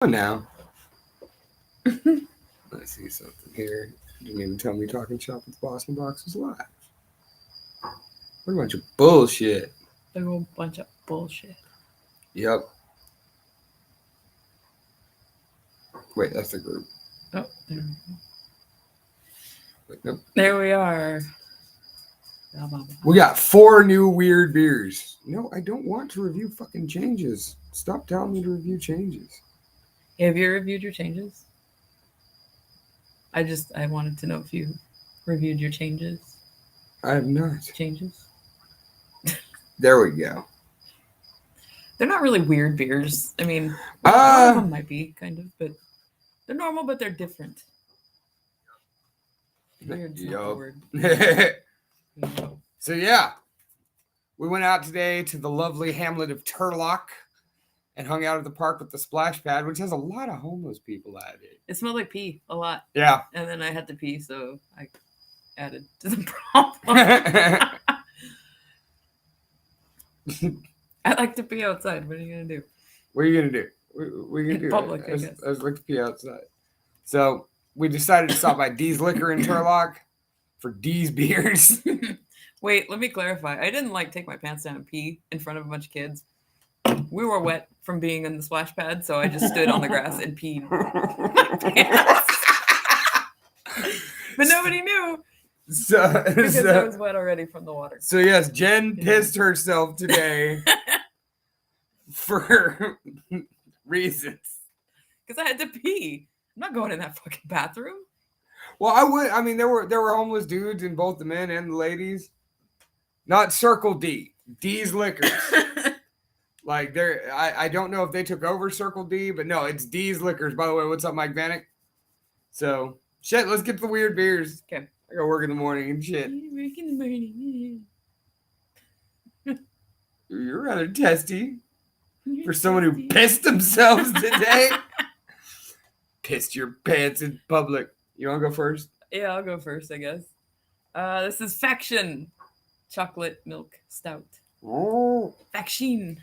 Now, let's see something here. Didn't even tell me Talking Shop with Boston Box was live. What a bunch of bullshit. Big old bunch of bullshit. Yep. Wait, that's the group. Oh, there we go. Wait, nope. There we are. We got 4 new weird beers. No, I don't want to review fucking changes. Stop telling me to review changes. Have you reviewed your changes? I wanted to know if you reviewed your changes. I have not. Changes? There we go. They're not really weird beers. I mean, one of them might be, kind of, but they're normal, but they're different. Weird's not the word. So yeah, we went out today to the lovely hamlet of Turlock and hung out at the park with the splash pad, which has a lot of homeless people at it. It smelled like pee a lot. Yeah. And then I had to pee, so I added to the problem. I like to pee outside. What are you gonna do? What are you gonna do? What are you gonna do? Public, I guess. I like to pee outside. So we decided to stop by D's Liquor in Turlock for D's beers. Wait, let me clarify. I didn't take my pants down and pee in front of a bunch of kids. We were wet from being in the splash pad, so I just stood on the grass and peed my pants. But nobody knew. Because I was wet already from the water. So yes, Jen pissed herself today for reasons. Because I had to pee. I'm not going in that fucking bathroom. Well, I would. I mean, there were homeless dudes in both the men and the ladies. Not Circle D. D's Liquors. I don't know if they took over Circle D, but no, it's D's Liquors. By the way, what's up, Mike Vanek? So, shit, let's get the weird beers. Okay. I gotta work in the morning and shit. Work in the morning. You're rather testy for someone who pissed themselves today. Pissed your pants in public. You want to go first? Yeah, I'll go first, I guess. This is Faction Chocolate Milk Stout. Oh. Faction.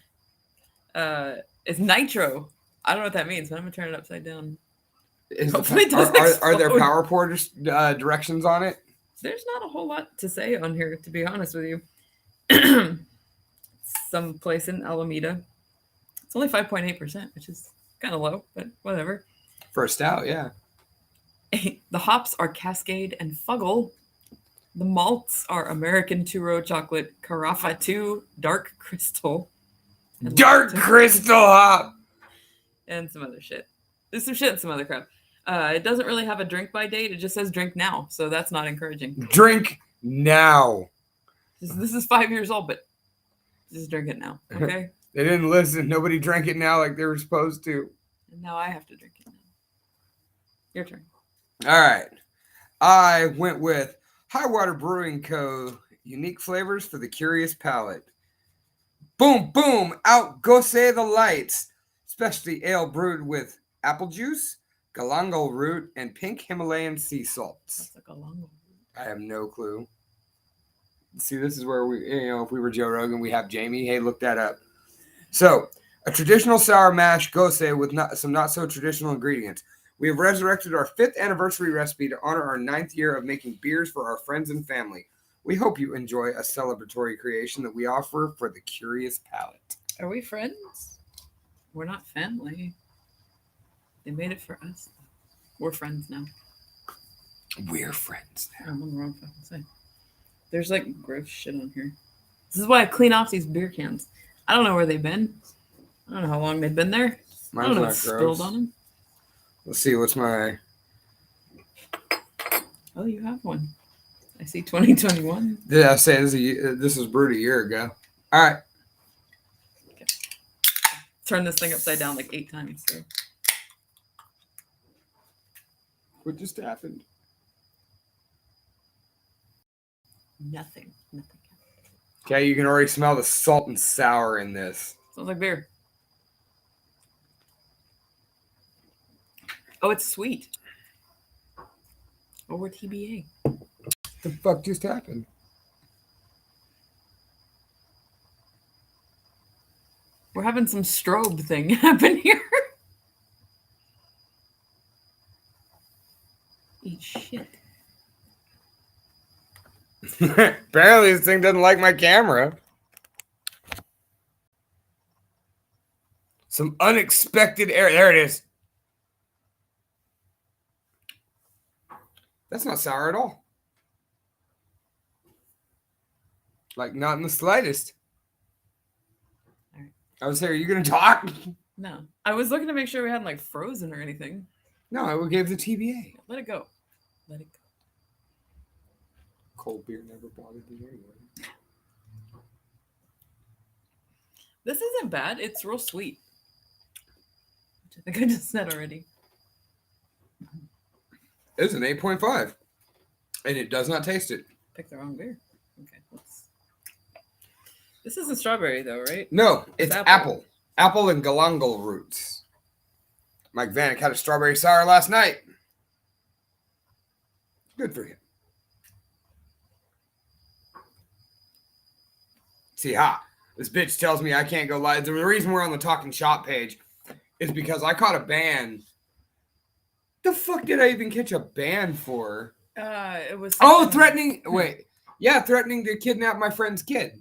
It's nitro. I don't know what that means, but I'm gonna turn it upside down. Are there PowerPoint directions on it? There's not a whole lot to say on here, to be honest with you. Some place in Alameda. It's only 5.8%, which is kind of low, but whatever. For a stout, yeah. The hops are Cascade and Fuggle. The malts are American Two-Row Chocolate, Carafa 2, Dark Crystal. Dark Crystal hop! And some other shit. There's some shit and some other crap. It doesn't really have a drink by date. It just says drink now, so that's not encouraging. Drink now. This is 5 years old, but just drink it now, okay? They didn't listen. Nobody drank it now like they were supposed to. And now I have to drink it now. Your turn. All right. I went with Highwater Brewing Co. Unique flavors for the curious palate. Boom, boom, out go say the lights. Specialty ale brewed with apple juice, galangal root, and pink Himalayan sea salts. That's like a galangal root. I have no clue. See, this is where if we were Joe Rogan, we have Jamie. Hey, look that up. So, a traditional sour mash gose with some not so traditional ingredients. We have resurrected our 5th anniversary recipe to honor our 9th year of making beers for our friends and family. We hope you enjoy a celebratory creation that we offer for the curious palate. Are we friends? We're not family. They made it for us. We're friends now. We're friends now. I'm on the wrong fucking side. There's gross shit on here. This is why I clean off these beer cans. I don't know where they've been. I don't know how long they've been there. Mine's I don't know not what's gross. spilled on them. Let's see, what's my... Oh, you have one. I see 2021. Did I say this was brewed a year ago? All right. Okay. Turn this thing upside down 8 times. So. What just happened? Nothing. Okay, you can already smell the salt and sour in this. Smells like beer. Oh, it's sweet. Or TBA. The fuck just happened? We're having some strobe thing happen here. Eat shit. Apparently, this thing doesn't like my camera. Some unexpected error. There it is. That's not sour at all. Like, not in the slightest. All right. I was saying, are you going to talk? No. I was looking to make sure we hadn't like frozen or anything. No, I would give the TBA. Let it go. Let it go. Cold beer never bothered me anyway. This isn't bad. It's real sweet. Which I think I just said already. It's an 8.5. And it does not taste it. Pick the wrong beer. Okay. This isn't strawberry though, right? No, it's apple. apple. Apple and galangal roots. Mike Vanek had a strawberry sour last night. Good for him. See, this bitch tells me I can't go live. The reason we're on the Talking Shop page is because I caught a ban. The fuck did I even catch a ban for? It was. Threatening. Wait. Yeah, threatening to kidnap my friend's kid.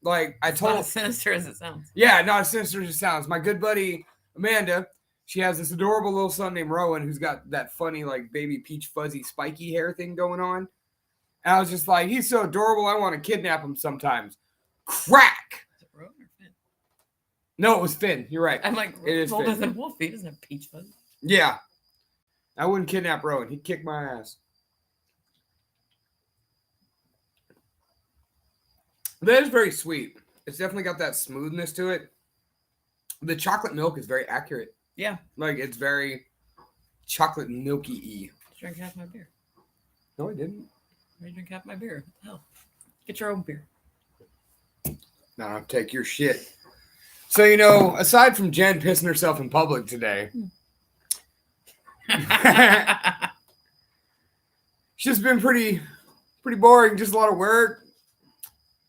Like, I told. Not as sinister as it sounds. Yeah, not as sinister as it sounds. My good buddy, Amanda, she has this adorable little son named Rowan who's got that funny, like, baby peach fuzzy spiky hair thing going on. And I was just like, he's so adorable, I want to kidnap him sometimes. Crack! Is it Rowan or Finn? No, it was Finn. You're right. I'm like, it is older Finn. than Wolf. He doesn't have peach fuzz. Yeah. I wouldn't kidnap Rowan. He'd kick my ass. That is very sweet. It's definitely got that smoothness to it. The chocolate milk is very accurate. Yeah. Like, it's very chocolate milky-y. Drink half my beer. No, I didn't. I drink half my beer. What the hell? Get your own beer. No, I'll take your shit. So, you know, aside from Jen pissing herself in public today, it's just been pretty boring. Just a lot of work.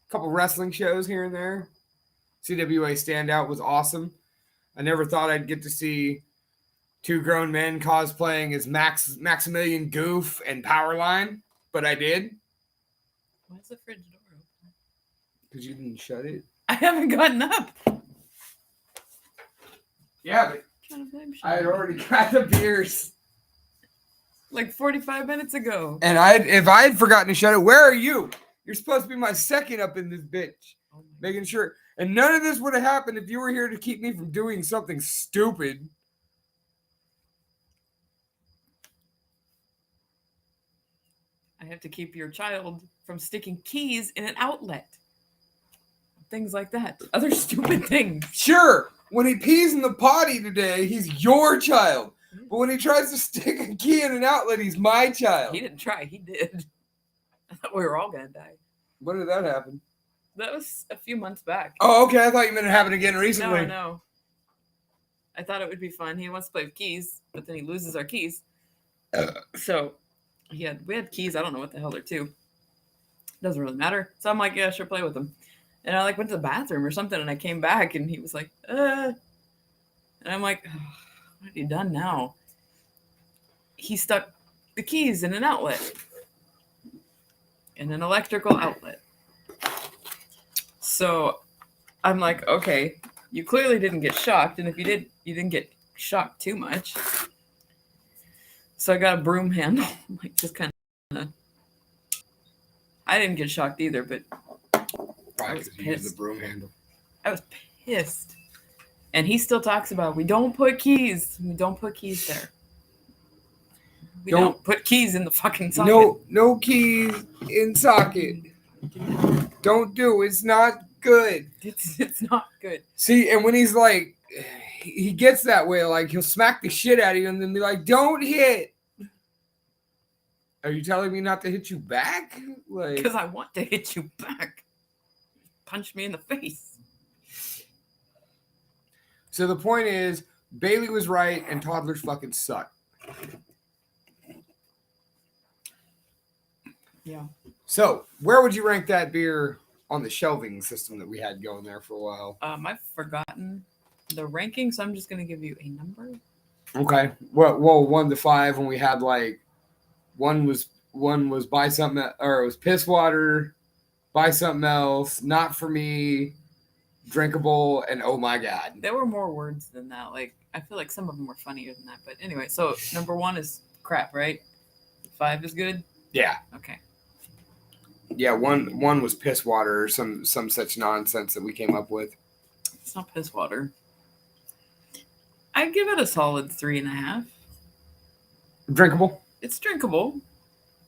A couple wrestling shows here and there. CWA Standout was awesome. I never thought I'd get to see two grown men cosplaying as Maximilian Goof and Powerline, but I did. Why is the fridge door open? Because you didn't shut it. I haven't gotten up. Yeah, but I had already got the beers. Like 45 minutes ago. And if I had forgotten to shut it, where are you? You're supposed to be my second up in this bitch. Oh Making sure. And none of this would have happened if you were here to keep me from doing something stupid. I have to keep your child from sticking keys in an outlet. Things like that. Other stupid things. Sure, when he pees in the potty today, he's your child. But when he tries to stick a key in an outlet, he's my child. He didn't try. He did. I thought we were all going to die. When did that happen? That was a few months back. Oh, okay. I thought you meant it happened again recently. No. I thought it would be fun. He wants to play with keys, but then he loses our keys. So we had keys. I don't know what the hell they're to. Doesn't really matter. So I'm like, yeah, sure, play with them. And I went to the bathroom or something, and I came back, and he was like, And I'm like, oh, what have you done now? He stuck the keys in an outlet. In an electrical outlet. So I'm like, okay, you clearly didn't get shocked. And if you did, you didn't get shocked too much. So I got a broom handle. Like, just kind of. I didn't get shocked either, but Probably because you used the broom handle. I was pissed. And he still talks about, we don't put keys. We don't put keys there. We don't put keys in the fucking socket. No keys in socket. Don't do. It's not good. It's not good. See, and when he's like, he gets that way, like he'll smack the shit out of you and then be like, don't hit. Are you telling me not to hit you back? Like, because I want to hit you back. Punch me in the face. So the point is, Bailey was right and toddlers fucking suck. Yeah. So, where would you rank that beer on the shelving system that we had going there for a while? I've forgotten the ranking, so I'm just going to give you a number. Okay. Well, 1 to 5 when we had like One was buy something, or it was piss water, buy something else, not for me, drinkable, and oh my god. There were more words than that. Like, I feel like some of them were funnier than that. But anyway, so number 1 is crap, right? 5 is good? Yeah. Okay. Yeah, one was piss water or some such nonsense that we came up with. It's not piss water. I'd give it a solid 3.5. Drinkable? It's drinkable.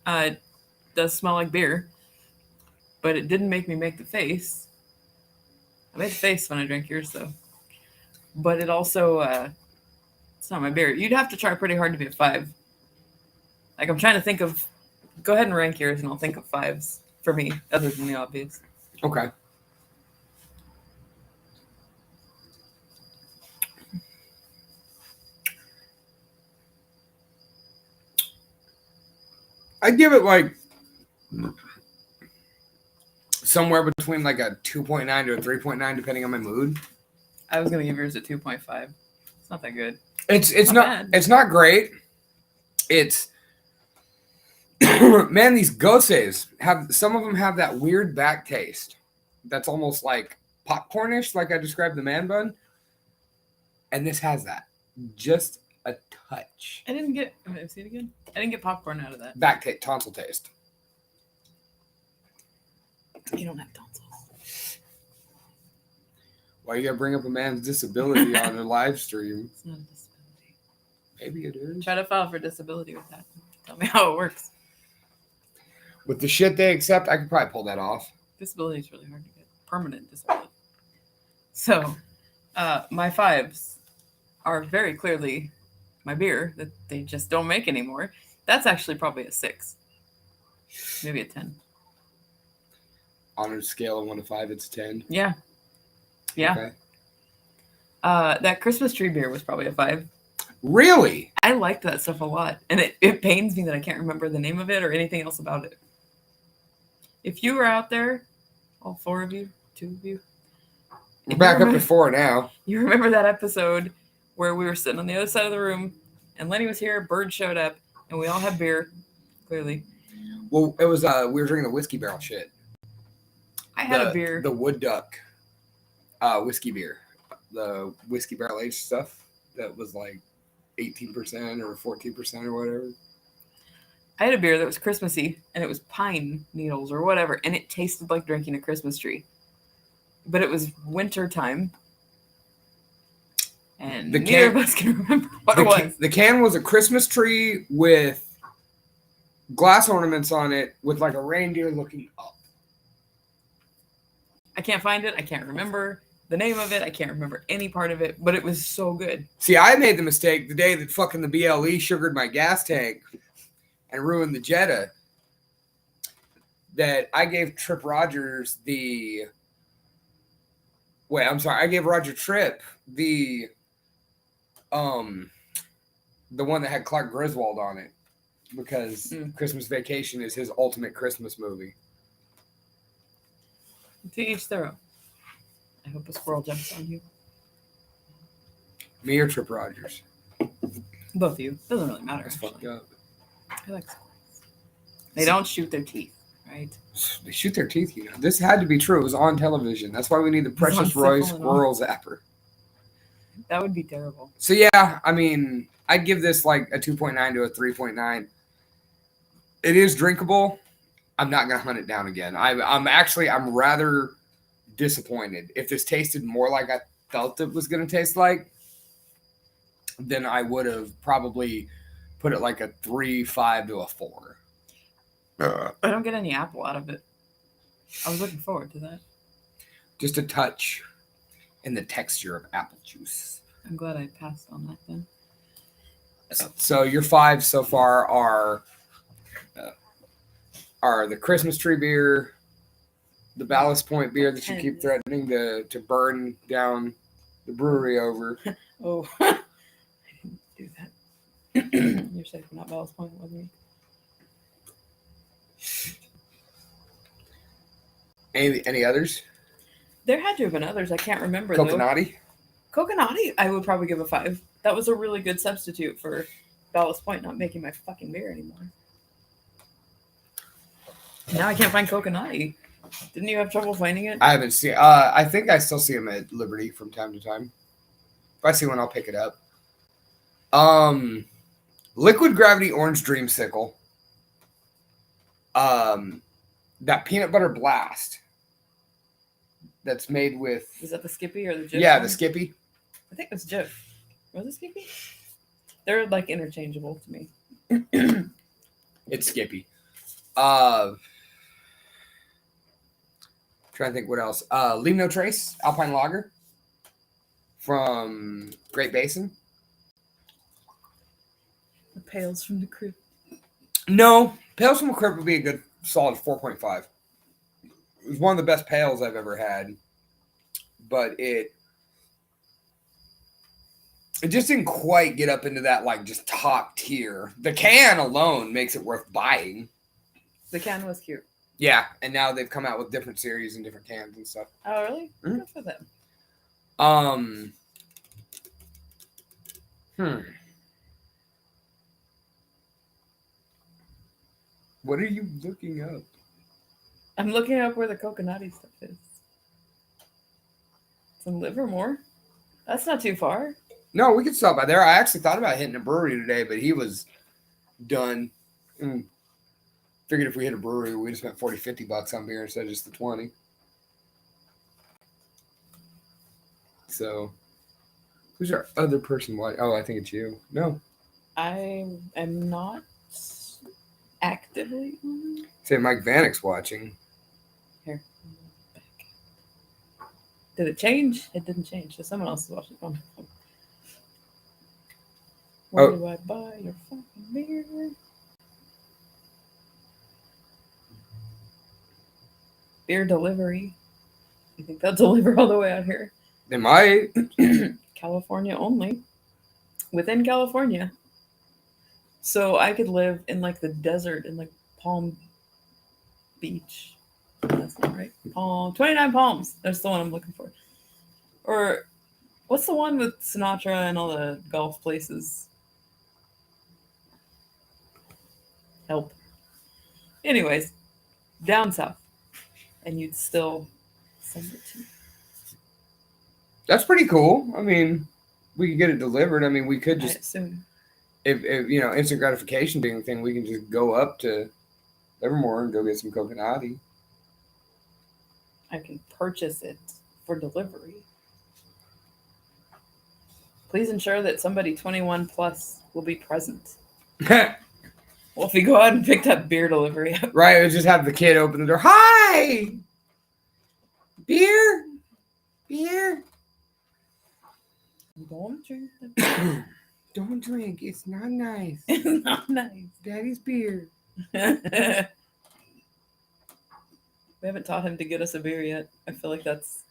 It does smell like beer. But it didn't make me make the face. I made the face when I drank yours, though. But it also, it's not my beer. You'd have to try pretty hard to be a 5. Like, I'm trying to think of, go ahead and rank yours and I'll think of 5s for me, other than the obvious. Okay. I'd give it like somewhere between like a 2.9 to a 3.9, depending on my mood. I was going to give yours a 2.5. It's not that good. It's Not not bad. it's not great. It's man, these goses have, some of them have that weird back taste that's almost like popcornish, like I described the man bun. And this has that. Just a touch. I didn't get, see it again? I didn't get popcorn out of that. Back taste, tonsil taste. You don't have tonsils. Why you gotta bring up a man's disability on a live stream? It's not a disability. Maybe it is. Try to file for disability with that. Tell me how it works. With the shit they accept, I could probably pull that off. Disability is really hard to get. Permanent disability. So, my 5s are very clearly my beer that they just don't make anymore. That's actually probably a 6. Maybe a 10. On a scale of 1 to 5, it's 10. Yeah. Yeah. Okay. That Christmas tree beer was probably a 5. Really? I liked that stuff a lot. And it pains me that I can't remember the name of it or anything else about it. If you were out there, all 4 of you, 2 of you. We're back up to 4 now. You remember that episode where we were sitting on the other side of the room and Lenny was here, Bird showed up, and we all had beer, clearly. Well, it was we were drinking the whiskey barrel shit. I had a beer. The Wood Duck whiskey beer. The whiskey barrel aged stuff that was like 18% or 14% or whatever. I had a beer that was Christmassy, and it was pine needles or whatever, and it tasted like drinking a Christmas tree. But it was winter time, and neither of us can remember what it was. The can was a Christmas tree with glass ornaments on it with like a reindeer looking up. I can't find it. I can't remember the name of it. I can't remember any part of it, but it was so good. See, I made the mistake the day that fucking the BLE sugared my gas tank and ruined the Jetta, that I gave Trip Rogers the... Wait, I'm sorry. I gave Roger Tripp the one that had Clark Griswold on it, because Christmas Vacation is his ultimate Christmas movie. To each their own. I hope a squirrel jumps on you. Me or Trip Rogers? Both of you. Doesn't really matter. That's fucked up. I like squirrels. They don't shoot their teeth, right? They shoot their teeth, you know. This had to be true. It was on television. That's why we need the Precious Roy Squirrel Zapper. That would be terrible. So yeah, I mean, I'd give this like a 2.9 to a 3.9. It is drinkable. I'm not gonna hunt it down again. I'm rather disappointed. If this tasted more like I felt it was gonna taste like, then I would have probably put it like a 3.5 to a 4. I don't get any apple out of it. I was looking forward to that. Just a touch in the texture of apple juice. I'm glad I passed on that then. So your 5 so far are the Christmas tree beer, the Ballast Point beer that you keep threatening to burn down the brewery over. Oh, I didn't do that. You're safe, not Ballast Point with me. Any others? There had to have been others. I can't remember. Coconati? Coconati, I would probably give a 5. That was a really good substitute for Ballast Point not making my fucking beer anymore. Now I can't find Coconut. Didn't you have trouble finding it? I haven't seen. I think I still see them at Liberty from time to time. If I see one, I'll pick it up. Liquid Gravity Orange Dreamsicle. That Peanut Butter Blast. That's made with. Is that the Skippy or the Jif? Yeah, one? the Skippy. I think it's Jif. Was it Skippy? They're like interchangeable to me. It's Skippy. Trying to think what else. Leave No Trace, Alpine Lager from Great Basin. The Pails from the Crypt. No, Pails from the Crypt would be a good solid 4.5. It was one of the best pails I've ever had, but it just didn't quite get up into that like just top tier. The can alone makes it worth buying. The can was cute. Yeah, and now they've come out with different series and different cans and stuff. Oh, really? Mm-hmm. Good for them. What are you looking up? I'm looking up where the Coconutty stuff is. It's in Livermore. That's not too far. No, we could stop by there. I actually thought about hitting a brewery today, but he was done. Figured if we hit a brewery, we'd have spent $40-$50 on beer instead of just the 20. So, who's our other person? Oh, I think it's you. No. I am not actively on. Say Mike Vanek's watching. Here. Back. Did it change? It didn't change. So someone else is watching. Oh. Where do I buy your fucking beer? Beer delivery. You think they'll deliver all the way out here? They might. California only. Within California. So I could live in like the desert in like Palm Beach. That's not right. 29 Palms. That's the one I'm looking for. Or what's the one with Sinatra and all the golf places? Help. Anyways, down south. And you'd still send it to me. That's pretty cool. I mean, we could get it delivered. I mean, we could just, if instant gratification being a thing, we can just go up to Livermore and go get some Coconutty. I can purchase it for delivery. Please ensure that somebody 21 plus will be present. Well, if you go out and pick that beer delivery up. Right, we'll just have the kid open the door. Hi! Beer? Beer? Don't drink the beer. Don't drink. It's not nice. It's not nice. Daddy's beer. We haven't taught him to get us a beer yet. I feel like it's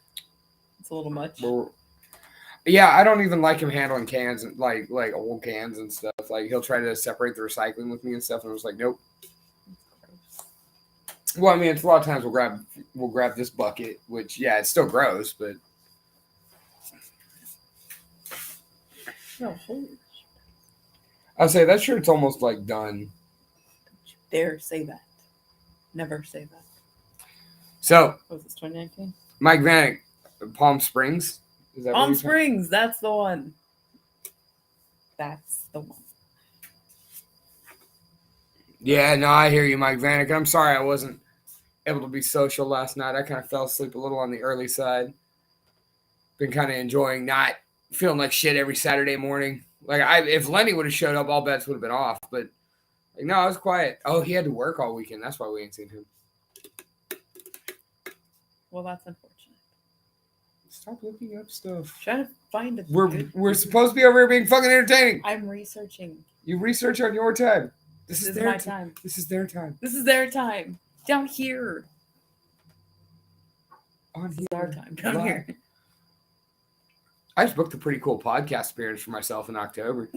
a little much. Well, yeah, I don't even like him handling cans and like old cans and stuff. Like he'll try to separate the recycling with me and stuff, and I was like, nope. Well, I mean, it's a lot of times we'll grab this bucket, which it's still gross, but No, holy. I'll say that shirt's almost like done. Don't you dare say that. Never say that. So, What was this, 2019? Mike Vanek, Palm Springs. Is that Palm Springs, that's the one. That's the one. Yeah, no, I hear you, Mike Vanek. I'm sorry I wasn't able to be social last night. I kind of fell asleep a little on the early side. Been kind of enjoying not feeling like shit every Saturday morning. Like if Lenny would have showed up, all bets would have been off. But like, no, I was quiet. Oh, he had to work all weekend. That's why we ain't seen him. Well, that's unfortunate. Stop looking up stuff. Trying to find it. We're supposed to be over here being fucking entertaining. I'm researching. You research on your time. This is my time. This is their time. This is their time. Down here. On here. This is our time. Down here. I just booked a pretty cool podcast experience for myself in October.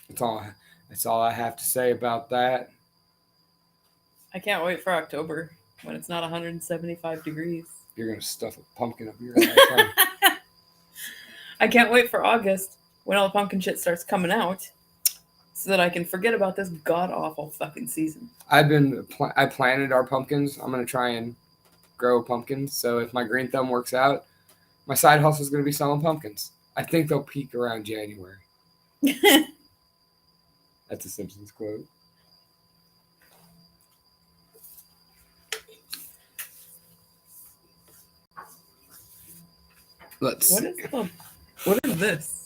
That's all I have to say about that. I can't wait for October when it's not 175 degrees. You're going to stuff a pumpkin up your ass. I can't wait for August when all the pumpkin shit starts coming out. so that I can forget about this god awful fucking season. I planted our pumpkins. I'm gonna try and grow pumpkins. So if my green thumb works out, my side hustle is gonna be selling pumpkins. I think they'll peak around January. That's a Simpsons quote. Let's What is this?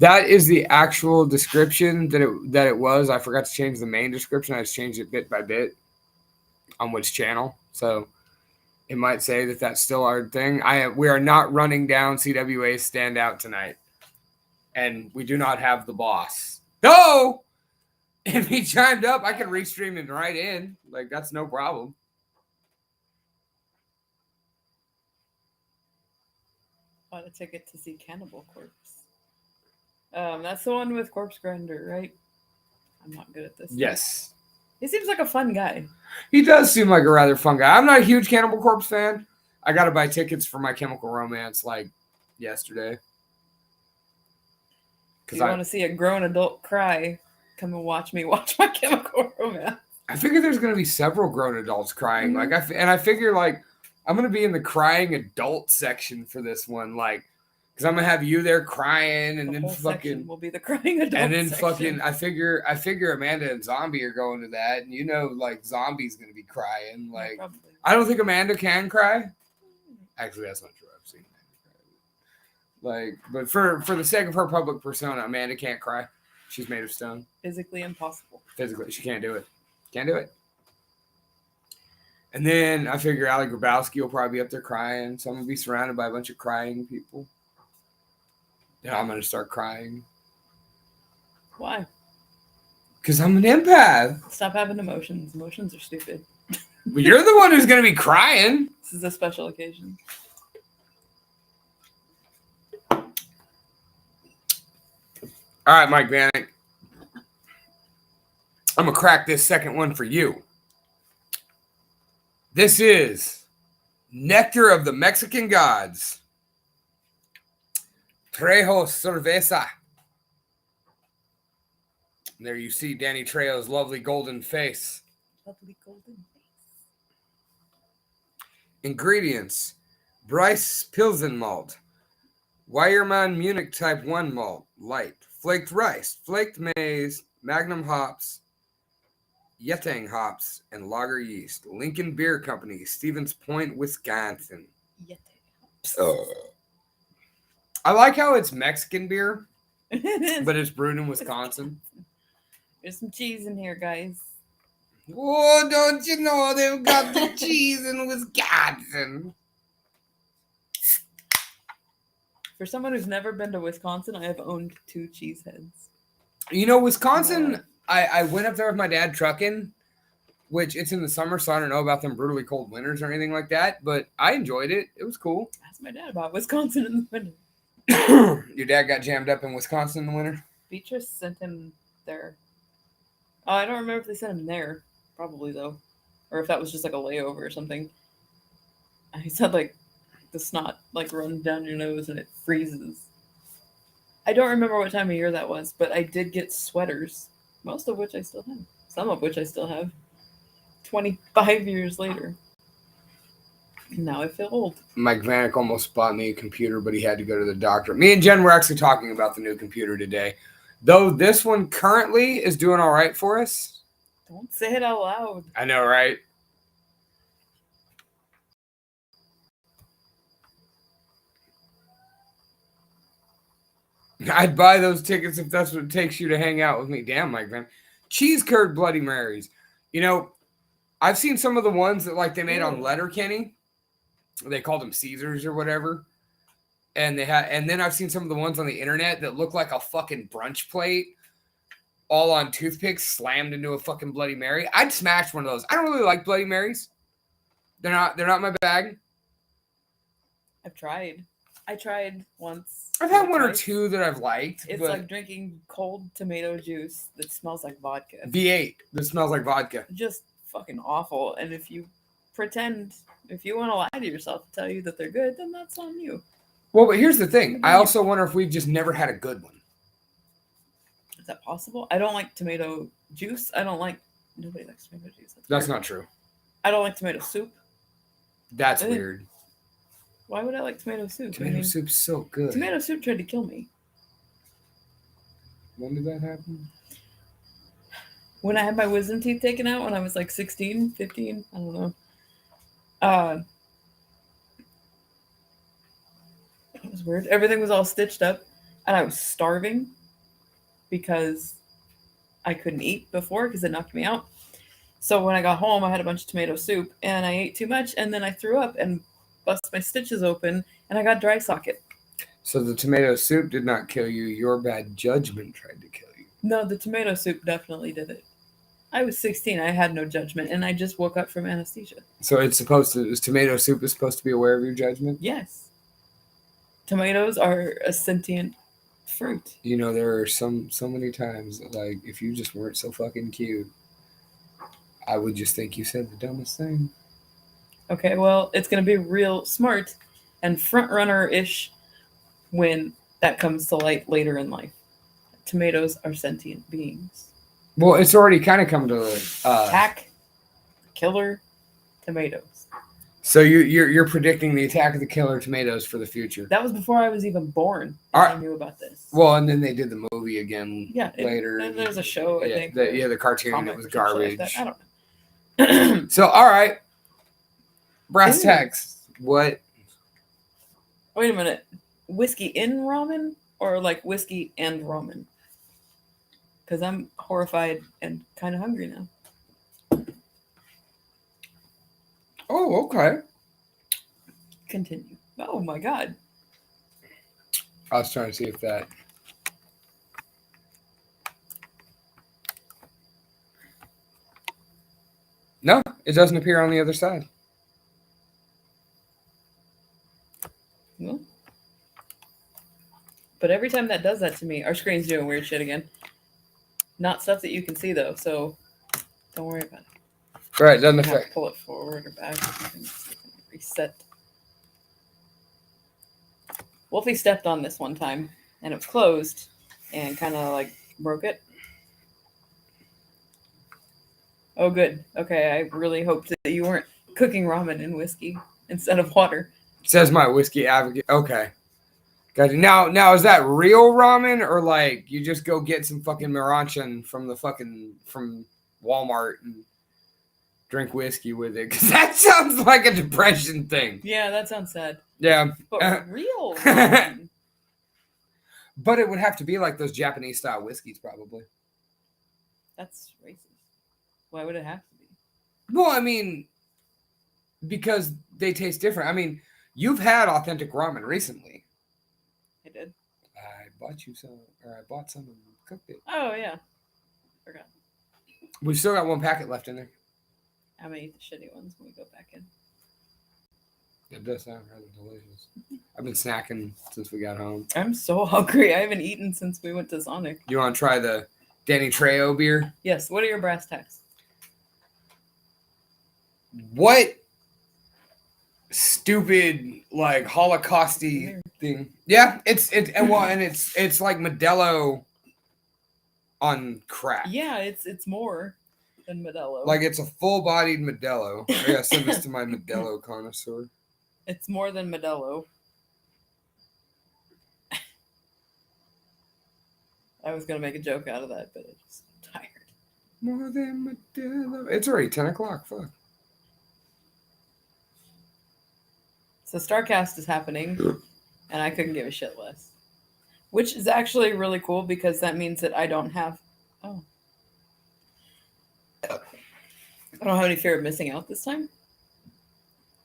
That is the actual description that it was. I forgot to change the main description. I just changed it bit by bit on which channel. So it might say that that's still our thing. We are not running down CWA's standout tonight. And we do not have the boss. No! If he chimed up, I could restream him right in. Like, that's no problem. Bought a ticket to see Cannibal Corpse. That's the one with Corpse Grinder, right? I'm not good at this. Yes. He seems like a fun guy. He does seem like a rather fun guy. I'm not a huge Cannibal Corpse fan. I got to buy tickets for My Chemical Romance like yesterday. If you want to see a grown adult cry, come and watch me watch My Chemical Romance. I figure there's going to be several grown adults crying. Mm-hmm. I figure like I'm going to be in the crying adult section for this one, like, because I'm going to have you there crying, and then fucking will be the crying adult. And then section. fucking, I figure Amanda and Zombie are going to that, and like Zombie's going to be crying. Like, yeah, I don't think Amanda can cry. Actually, that's not true. I've seen Amanda cry. Like, but for the sake of her public persona, Amanda can't cry. She's made of stone. Physically impossible. Physically, she can't do it. Can't do it. And then I figure Ali Grabowski will probably be up there crying. So I'm going to be surrounded by a bunch of crying people. Then I'm going to start crying. Why? Because I'm an empath. Stop having emotions. Emotions are stupid. But you're the one who's going to be crying. This is a special occasion. All right, Mike Vanek. I'm going to crack this second one for you. This is Nectar of the Mexican Gods. Trejo Cerveza. And there you see Danny Trejo's lovely golden face. Lovely golden face. Ingredients. Bryce Pilsen malt. Weyermann Munich Type 1 malt. Light. Flaked rice. Flaked maize. Magnum hops. Yetang hops and lager yeast. Lincoln Beer Company, Stevens Point, Wisconsin. Yetang hops. I like how it's Mexican beer, but it's brewed in Wisconsin. There's some cheese in here, guys. Oh, don't you know they've got the cheese in Wisconsin? For someone who's never been to Wisconsin, I have owned 2 cheese heads. You know, Wisconsin... I went up there with my dad trucking, which it's in the summer, so I don't know about them brutally cold winters or anything like that, but I enjoyed it. It was cool. Ask my dad about Wisconsin in the winter. Your dad got jammed up in Wisconsin in the winter? Beatrice sent him there. Oh, I don't remember if they sent him there. Probably, though. Or if that was just like a layover or something. He said, like, the snot, like, runs down your nose and it freezes. I don't remember what time of year that was, but I did get sweaters. Most of which I still have. Some of which I still have. 25 years later. Now I feel old. Mike Vanek almost bought me a computer, but he had to go to the doctor. Me and Jen were actually talking about the new computer today. Though this one currently is doing all right for us. Don't say it out loud. I know, right? I'd buy those tickets if that's what it takes you to hang out with me. Damn, Mike Van. Cheese curd Bloody Marys. You know, I've seen some of the ones that like they made on Letterkenny. They called them Caesars or whatever. And then I've seen some of the ones on the internet that look like a fucking brunch plate, all on toothpicks slammed into a fucking Bloody Mary. I'd smash one of those. I don't really like Bloody Marys. They're not my bag. I've tried. I tried once. I've had one or two that I've liked. It's like drinking cold tomato juice that smells like vodka. V8 that smells like vodka. Just fucking awful. And if you want to lie to yourself and tell you that they're good, then that's on you. Well, but here's the thing. I also wonder if we've just never had a good one. Is that possible? I don't like tomato juice. I don't like. Nobody likes tomato juice. That's weird. not true. I don't like tomato soup. That's I think- weird. Why would I like tomato soup? Tomato soup's so good. Tomato soup tried to kill me. When did that happen? When I had my wisdom teeth taken out when I was like 16, 15, I don't know. It was weird. Everything was all stitched up, and I was starving because I couldn't eat before because it knocked me out. So when I got home, I had a bunch of tomato soup, and I ate too much, and then I threw up and bust my stitches open, and I got dry socket. So the tomato soup did not kill you. Your bad judgment tried to kill you. No, the tomato soup definitely did it. I was 16. I had no judgment, and I just woke up from anesthesia. So tomato soup is supposed to be aware of your judgment? Yes. Tomatoes are a sentient fruit. You know, there are so many times that, like, if you just weren't so fucking cute, I would just think you said the dumbest thing. Okay, well, it's going to be real smart and front-runner-ish when that comes to light later in life. Tomatoes are sentient beings. Well, it's already kind of come to Attack, killer, tomatoes. So you're predicting the attack of the killer tomatoes for the future. That was before I was even born. I knew about this. Well, and then they did the movie again later. And there's a show, I think. The cartoon. It was garbage. Like I don't know. So, all right. Brass tacks. What? Wait a minute. Whiskey in ramen or like whiskey and ramen? Because I'm horrified and kind of hungry now. Oh, okay. Continue. Oh my god. I was trying to see if that. No, it doesn't appear on the other side. Well, but every time that does that to me, our screen's doing weird shit again. Not stuff that you can see though, so don't worry about it. Right, doesn't Have to affect. pull it forward or back. Reset. Wolfie stepped on this one time, and it was closed, and kind of like broke it. Oh, good. Okay, I really hoped that you weren't cooking ramen in whiskey instead of water. Says my whiskey advocate. Okay. Gotcha. Now is that real ramen or like you just go get some fucking Miranchan from Walmart and drink whiskey with it? Because that sounds like a depression thing. Yeah, that sounds sad. Yeah. But real ramen. But it would have to be like those Japanese style whiskeys, probably. That's racist. Why would it have to be? Well, I mean, because they taste different. I mean, you've had authentic ramen recently. I did. I bought some and cooked it. Oh, yeah. Forgot. We've still got one packet left in there. I'm going to eat the shitty ones when we go back in. It does sound rather delicious. I've been snacking since we got home. I'm so hungry. I haven't eaten since we went to Sonic. You want to try the Danny Trejo beer? Yes. What are your brass tacks? What stupid like Holocausty thing? Yeah, it's like Modelo on crack. Yeah, it's more than Modelo. Like it's a full-bodied Modelo. I gotta send this to my Modelo connoisseur. It's more than Modelo. I was gonna make a joke out of that, but I'm just tired. More than Modelo. It's already 10 o'clock. Fuck. So Starcast is happening, and I couldn't give a shit less. Which is actually really cool because that means that I don't have... Oh. I don't have any fear of missing out this time.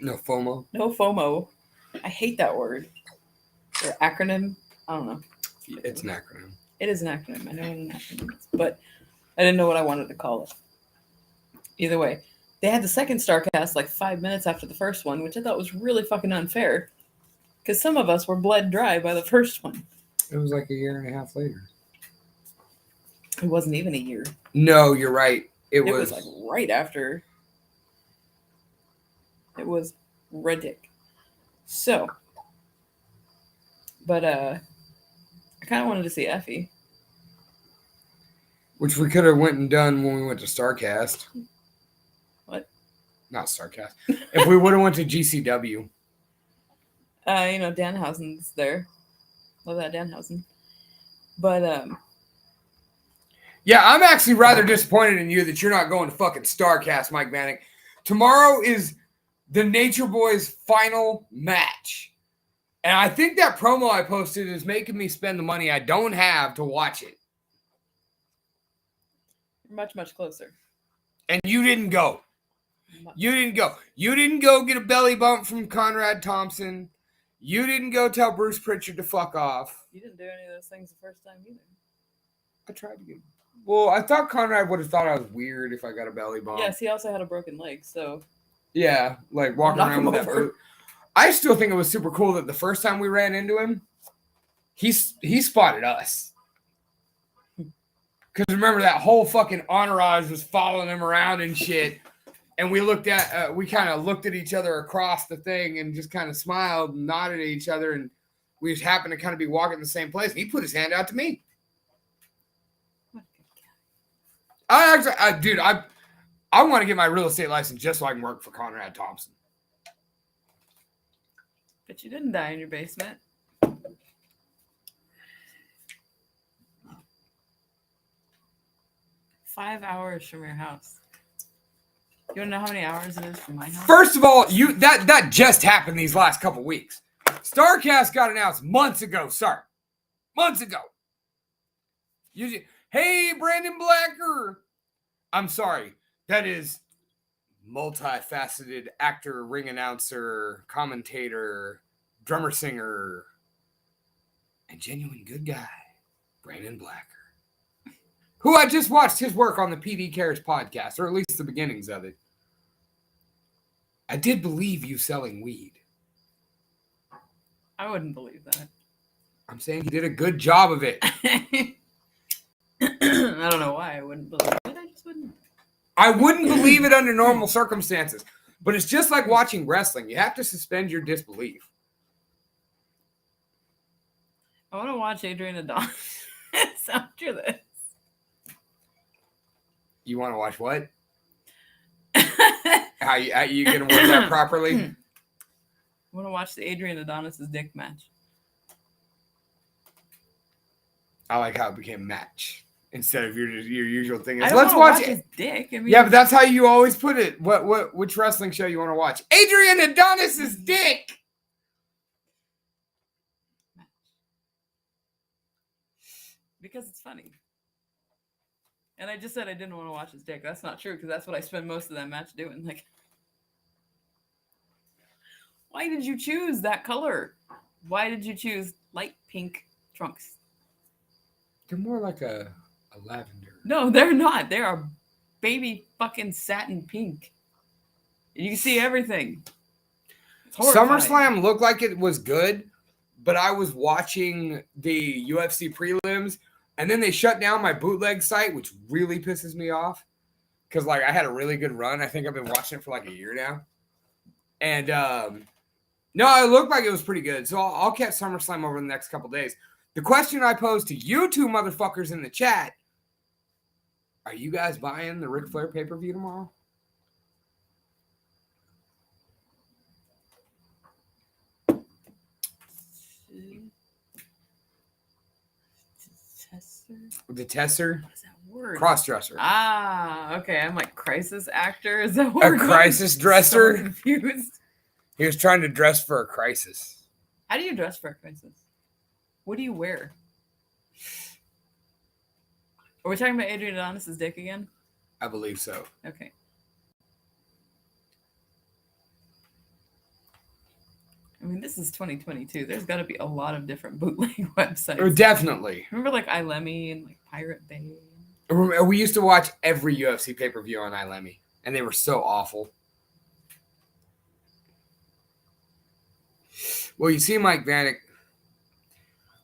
No FOMO. No FOMO. I hate that word. Or acronym. I don't know. It's an acronym. It is an acronym. I know what an acronym is. But I didn't know what I wanted to call it. Either way. They had the second Starcast like 5 minutes after the first one, which I thought was really fucking unfair. Because some of us were bled dry by the first one. It was like a year and a half later. It wasn't even a year. No, you're right. It was like right after. It was ridiculous. So, but I kind of wanted to see Effie. Which we could have went and done when we went to StarCast. What? Not StarCast. If we would have went to GCW. Danhausen's there. Love that Danhausen. But yeah, I'm actually rather disappointed in you that you're not going to fucking StarCast, Mike Vanek. Tomorrow is the Nature Boys final match. And I think that promo I posted is making me spend the money I don't have to watch it. much, much closer. And you didn't go. You didn't go. You didn't go get a belly bump from Conrad Thompson. You didn't go tell Bruce Pritchard to fuck off. You didn't do any of those things the first time either. I tried to get... Well, I thought Conrad would have thought I was weird if I got a belly bump. Yes, he also had a broken leg, so... Yeah, like walking around with that boot. I still think it was super cool that the first time we ran into him, he spotted us. Because remember, that whole fucking entourage was following him around and shit. And we kind of looked at each other across the thing and just kind of smiled and nodded at each other. And we just happened to kind of be walking the same place. And he put his hand out to me. I want to get my real estate license just so I can work for Conrad Thompson. But you didn't die in your basement. $5 hours from your house. You want to know how many hours it is from my house? First of all, that just happened these last couple weeks. StarCast got announced months ago, sir. Months ago. Hey, Brandon Blacker. I'm sorry. That is multifaceted actor, ring announcer, commentator, drummer, singer, and genuine good guy, Brandon Blacker. Who I just watched his work on the PD Cares podcast, or at least the beginnings of it. I did believe you selling weed. I wouldn't believe that. I'm saying he did a good job of it. I don't know why I wouldn't believe it. I just wouldn't. I wouldn't believe it under normal circumstances. But it's just like watching wrestling. You have to suspend your disbelief. I want to watch Adrian Adonis after this. You want to watch what? How you going to word that properly? I want to watch the Adrian Adonis' dick match. I like how it became match instead of your usual thing. Let's watch his dick. I mean, yeah, but that's how you always put it. Which wrestling show you want to watch? Adrian Adonis' dick. Because it's funny. And I just said I didn't want to watch his dick. That's not true because that's what I spend most of that match doing. Like, why did you choose that color? Why did you choose light pink trunks? They're more like a lavender. No, they're not. They are baby fucking satin pink. You can see everything. SummerSlam looked like it was good, but I was watching the UFC prelims, and then they shut down my bootleg site, which really pisses me off. Because, like, I had a really good run. I think I've been watching it for, like, a year now. And, no, it looked like it was pretty good. So I'll catch SummerSlam over the next couple days. The question I posed to you two motherfuckers in the chat, are you guys buying the Ric Flair pay-per-view tomorrow? The Tesser? What is that word? Cross-dresser. Ah, okay. I'm like, crisis actor? Is that what a crisis dresser? So confused. He was trying to dress for a crisis. How do you dress for a crisis? What do you wear? Are we talking about Adrian Adonis' dick again? I believe so. Okay. I mean, this is 2022. There's got to be a lot of different bootleg websites. Oh, definitely. Remember, like, iLemmy and like Pirate Bay? We used to watch every UFC pay-per-view on iLemmy, and they were so awful. Well, you see, Mike Vanek,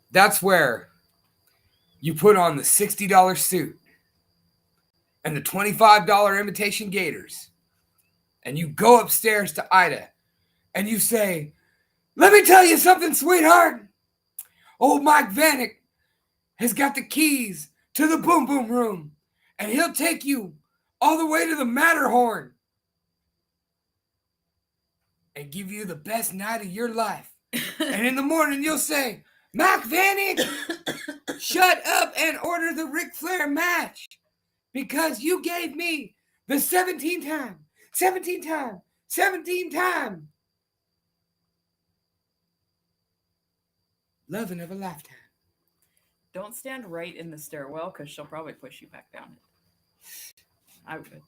that's where you put on the $60 suit and the $25 imitation gaiters, and you go upstairs to Ida, and you say, "Let me tell you something, sweetheart. Old Mike Vanek has got the keys to the boom boom room, and he'll take you all the way to the Matterhorn and give you the best night of your life. And in the morning, you'll say, Mark Vanning, shut up and order the Ric Flair match because you gave me the 17 time loving of a lifetime. Don't stand right in the stairwell because she'll probably push you back down it. I would.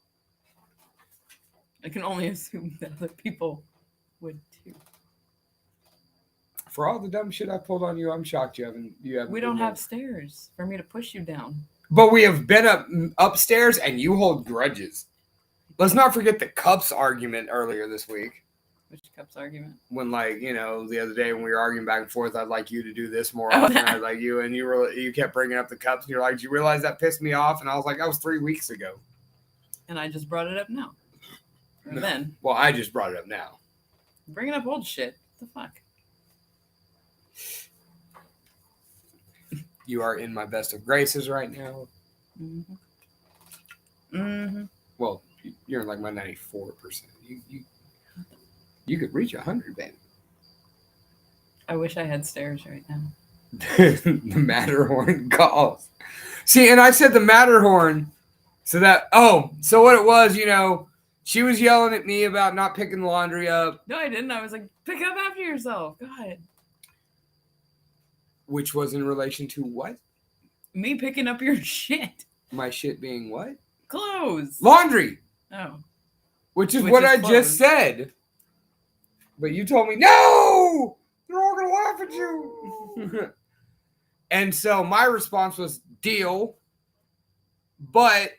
I can only assume that other people would too. For all the dumb shit I pulled on you, I'm shocked you haven't. We don't have stairs for me to push you down. But we have been upstairs, and you hold grudges. Let's not forget the cups argument earlier this week. Which cups argument? When, like, you know, the other day when we were arguing back and forth, I'd like you to do this more often. I'd like you, and you kept bringing up the cups, and you're like, "Do you realize that pissed me off?" And I was like, "That was 3 weeks ago." And I just brought it up now. Or then. Well, I just brought it up now. Bringing up old shit. What the fuck? You are in my best of graces right now. Mm-hmm. Mm-hmm. Well, you're in like my 94%. You could reach 100, baby. I wish I had stairs right now. The Matterhorn calls. See, and I said the Matterhorn so what it was, you know, she was yelling at me about not picking the laundry up. No, I didn't. I was like, pick up after yourself. God. Which was in relation to what? Me picking up your shit. My shit being what? Clothes. Laundry. Oh. Which is what I just said. But you told me, no! They're all going to laugh at you. And so my response was, deal. But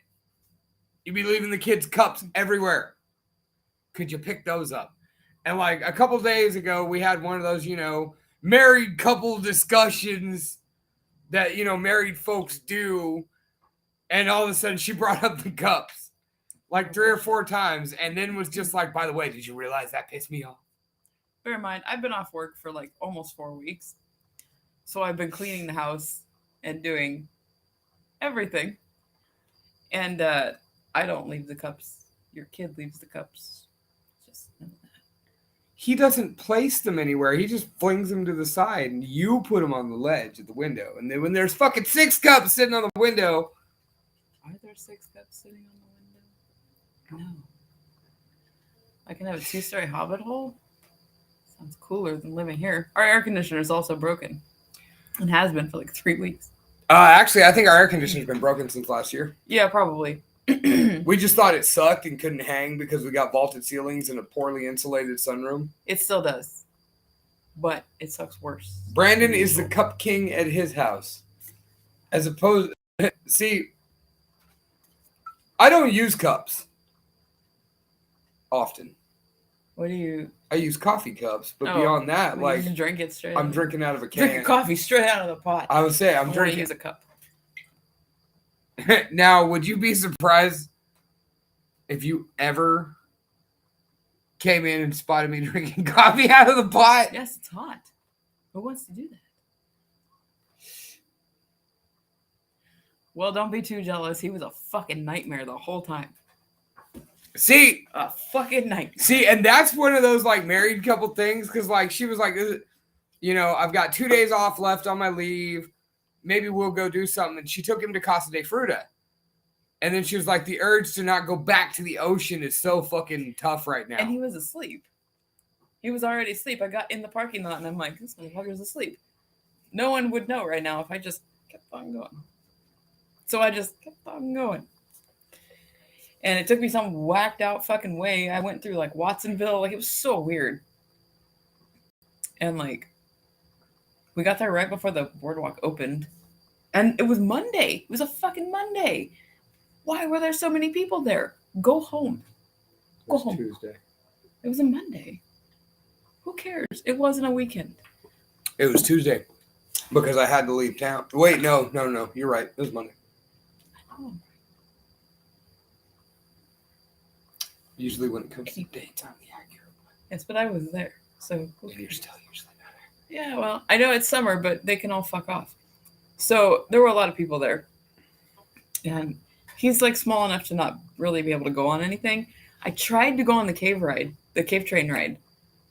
you'd be leaving the kids' cups everywhere. Could you pick those up? And like a couple days ago, we had one of those, you know, married couple discussions that, you know, married folks do. And all of a sudden she brought up the cups like 3 or 4 times and then was just like, by the way, did you realize that pissed me off? Bear in mind, I've been off work for like almost 4 weeks. So I've been cleaning the house and doing everything. And I don't leave the cups. Your kid leaves the cups. Just know that. He doesn't place them anywhere. He just flings them to the side, and you put them on the ledge at the window. And then when there's fucking 6 cups sitting on the window. Are there 6 cups sitting on the window? No. I can have a 2-story hobbit hole? Sounds cooler than living here. Our air conditioner is also broken. And has been for like 3 weeks. Actually, I think our air conditioner's been broken since last year. Yeah, probably. We just thought it sucked and couldn't hang because we got vaulted ceilings and a poorly insulated sunroom. It still does. But it sucks worse. Brandon is the cup king at his house. As opposed... See, I don't use cups. Often. What do you... I use coffee cups, but beyond that, you like... can drink it straight I'm drinking out of a can. Drink coffee straight out of the pot. I would say I'm drinking... use a cup. Now, would you be surprised if you ever came in and spotted me drinking coffee out of the pot? Yes, it's hot. Who wants to do that? Well, don't be too jealous. He was a fucking nightmare the whole time. See, a fucking nightmare. See, and that's one of those like married couple things because like she was like, you know, I've got 2 days off left on my leave. Maybe we'll go do something. And she took him to Casa de Fruta. And then she was like, the urge to not go back to the ocean is so fucking tough right now. And he was asleep. He was already asleep. I got in the parking lot and I'm like, this motherfucker's asleep. No one would know right now if I just kept on going. So I just kept on going. And it took me some whacked out fucking way. I went through like Watsonville. Like it was so weird. And like, we got there right before the boardwalk opened. And it was Monday. It was a fucking Monday. Why were there so many people there? Go home. Go home. Tuesday. It was a Monday. Who cares? It wasn't a weekend. It was Tuesday because I had to leave town. Wait, no. You're right. It was Monday. Oh. Usually when it comes to dates, I'm the accurate one. Yes, but I was there. So and you're still usually not accurate. Yeah, well, I know it's summer, but they can all fuck off. So there were a lot of people there. And he's like small enough to not really be able to go on anything. I tried to go on the cave train ride,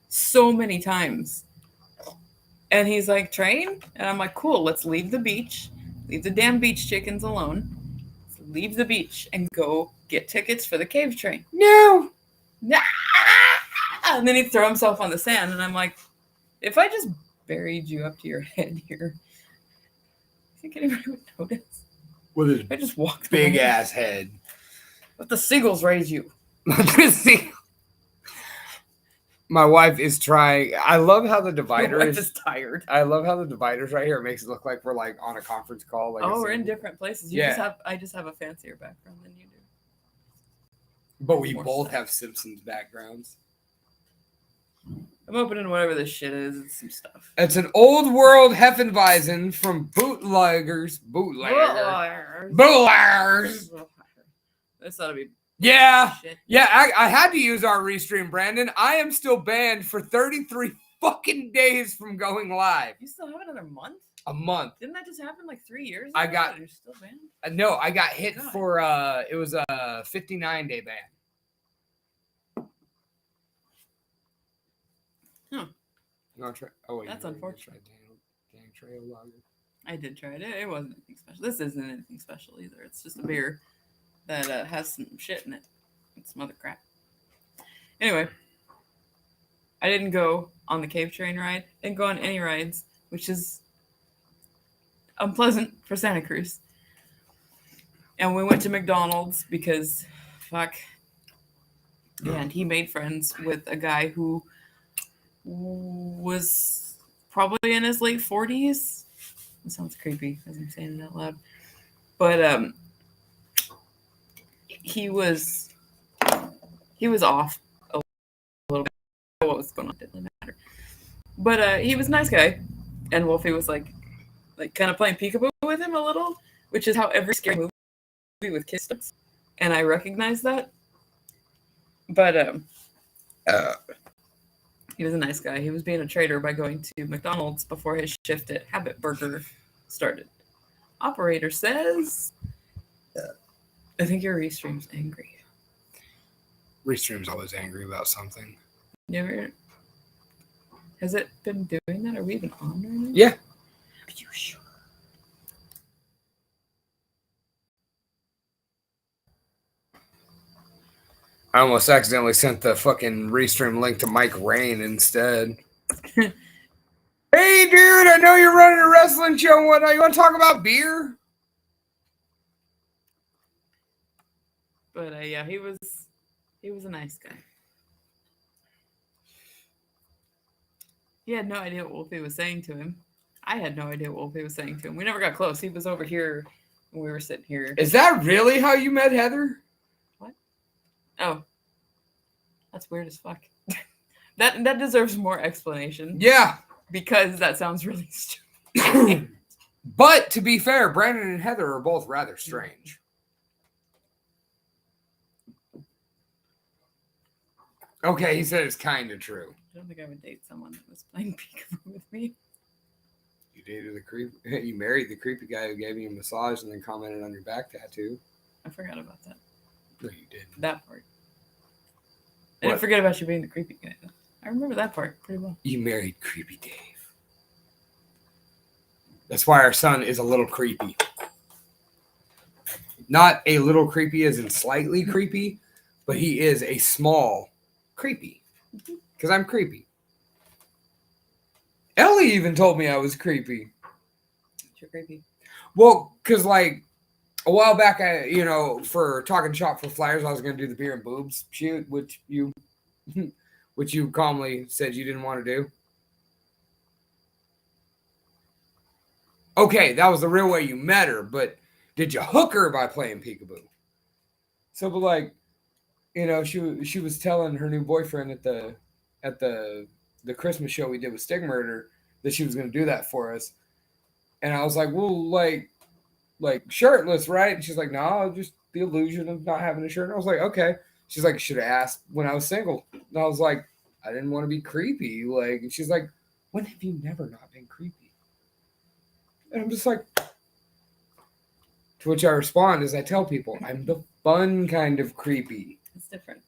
so many times. And he's like, train? And I'm like, cool, let's leave the beach. Leave the damn beach chickens alone. Let's leave the beach and go get tickets for the cave train. No. Nah! And then he'd throw himself on the sand. And I'm like, if I just buried you up to your head here, you think anybody would notice? With his I just walked big away. ass head. Let the seagulls raise you. My wife is trying. I love how the divider Your wife is tired. I love how the divider's right here. It makes it look like we're like on a conference call. Like We're in different places. I just have a fancier background than you do. But we both have Simpsons backgrounds. I'm opening whatever this shit is. It's some stuff. It's an old world Hefeweizen from Bootleggers. This ought to be. Yeah. Shit. Yeah, I had to use our Restream, Brandon. I am still banned for 33 fucking days from going live. You still have another month? A month. Didn't that just happen like 3 years ago? You're still banned? No, I got hit for it was a 59-day ban. Huh. You want to try? Oh, wait. That's unfortunate. Dang trail logger. I did try it. It wasn't anything special. This isn't anything special either. It's just a beer that has some shit in it and some other crap. Anyway, I didn't go on the cave train ride. Didn't go on any rides, which is unpleasant for Santa Cruz. And we went to McDonald's because, fuck. And he made friends with a guy who was probably in his late 40s. That sounds creepy as I'm saying it out loud. But he was off a little bit. What was going on didn't really matter. But he was a nice guy, and Wolfie was like kind of playing peekaboo with him a little, which is how every scary movie with kids starts. And I recognize that. But he was a nice guy. He was being a traitor by going to McDonald's before his shift at Habit Burger started. Operator says, I think your Restream's angry. Restream's always angry about something. Has it been doing that? Are we even on right now? Yeah. Are you sure? I almost accidentally sent the fucking Restream link to Mike Rain instead. Hey, dude, I know you're running a wrestling show and whatnot. You want to talk about beer? But yeah, he was a nice guy. He had no idea what Wolfie was saying to him. I had no idea what Wolfie was saying to him. We never got close. He was over here when we were sitting here. Is that really how you met Heather? What? Oh. That's weird as fuck. That deserves more explanation. Yeah. Because that sounds really stupid. But to be fair, Brandon and Heather are both rather strange. Okay, he said it's kind of true. I don't think I would date someone that was playing peekaboo with me. You dated the creep. You married the creepy guy who gave you a massage and then commented on your back tattoo. I forgot about that. No, you didn't. That part. I didn't forget about you being the creepy guy. I remember that part pretty well. You married Creepy Dave. That's why our son is a little creepy. Not a little creepy as in slightly creepy, but he is a small creepy. Because I'm creepy. Ellie even told me I was creepy. You're creepy. Well, because like a while back, for talking shop for Flyers, I was going to do the beer and boobs shoot, which you calmly said you didn't want to do. Okay, that was the real way you met her, but did you hook her by playing peekaboo? So, but like, she was telling her new boyfriend at the Christmas show we did with Stig Murder that she was going to do that for us, and I was like, well, like shirtless, right? And she's like, no, just the illusion of not having a shirt. And I was like, okay. She's like, should have asked when I was single. And I was like, I didn't want to be creepy. Like, and she's like, when have you never not been creepy? And I'm just like, To which I respond as I tell people, I'm the fun kind of creepy. It's different.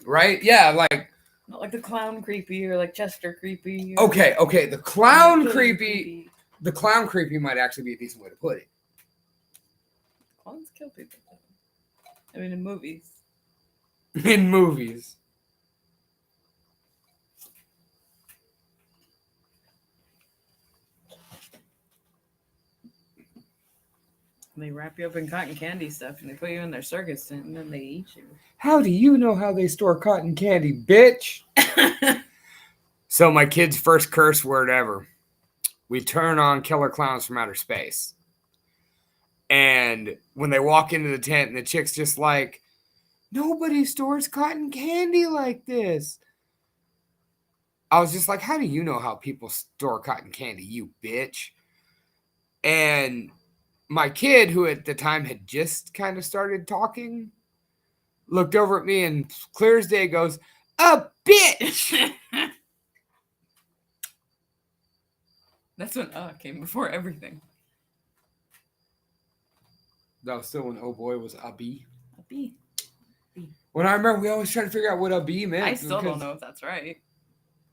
Right? Yeah, like... Not like the clown creepy or like Chester creepy. Or Okay. The clown creepy... The clown creepy might actually be a decent way to put it. Clowns kill people. I mean, in movies. In movies. And they wrap you up in cotton candy stuff and they put you in their circus tent and then they eat you. How do you know how they store cotton candy, bitch? So my kid's first curse word ever. We turn on Killer Clowns from Outer Space. And when they walk into the tent and the chick's just like, nobody stores cotton candy like this. I was just like, how do you know how people store cotton candy, you bitch? And my kid, who at the time had just kind of started talking, looked over at me and clear as day goes, a bitch! That's when came before everything. That was still when oh boy was a B. A B. When I remember, we always try to figure out what a B meant. I still don't know if that's right.